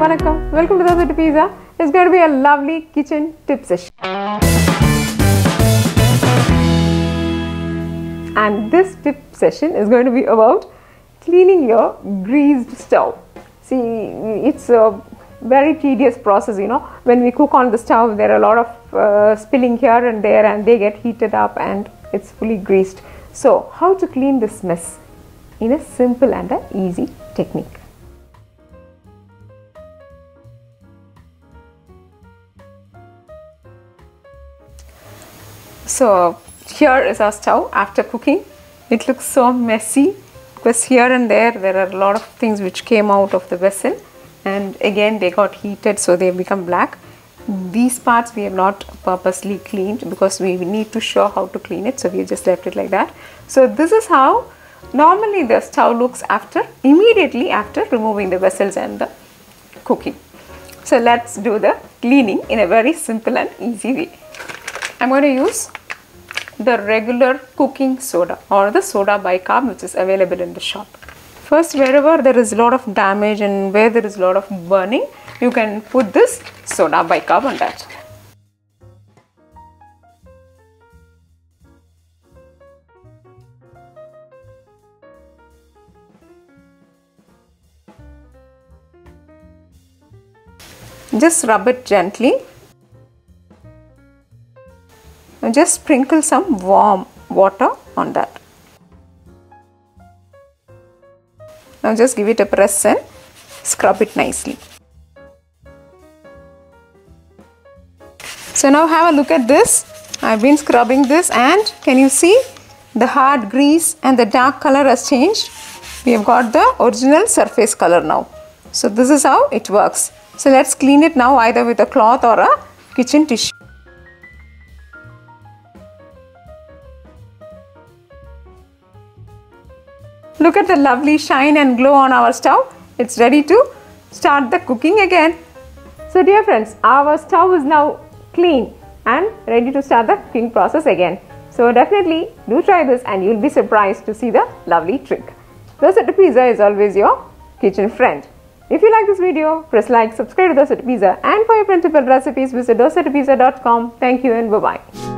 Vanakkam. Welcome to Dosa to Pizza. It's going to be a lovely kitchen tip session. And this tip session is going to be about cleaning your greased stove. See, it's a very tedious process, you know. When we cook on the stove, there are a lot of spilling here and there, and they get heated up and it's fully greased. So, how to clean this mess in a simple and an easy technique. So here is our stove after cooking. It looks so messy because here and there are a lot of things which came out of the vessel, and again they got heated, so they have become black. These parts we have not purposely cleaned because we need to show how to clean it, so we just left it like that. So this is how normally the stove looks immediately after removing the vessels and the cooking. So let's do the cleaning in a very simple and easy way. I'm going to use the regular cooking soda or the soda bicarb, which is available in the shop. First, wherever there is a lot of damage and where there is a lot of burning, you can put this soda bicarb on that. Just rub it gently. And just sprinkle some warm water on that. Now just give it a press and scrub it nicely. So now have a look at this. I've been scrubbing this, and can you see the hard grease and the dark color has changed? We have got the original surface color now. So this is how it works. So let's clean it now either with a cloth or a kitchen tissue. Look at the lovely shine and glow on our stove. It's ready to start the cooking again. So dear friends, our stove is now clean and ready to start the cooking process again. So definitely do try this and you'll be surprised to see the lovely trick. Dosa to Pizza is always your kitchen friend. If you like this video, press like, subscribe to Dosa to Pizza, and for your printable recipes visit dosatopizza.com. Thank you and bye-bye.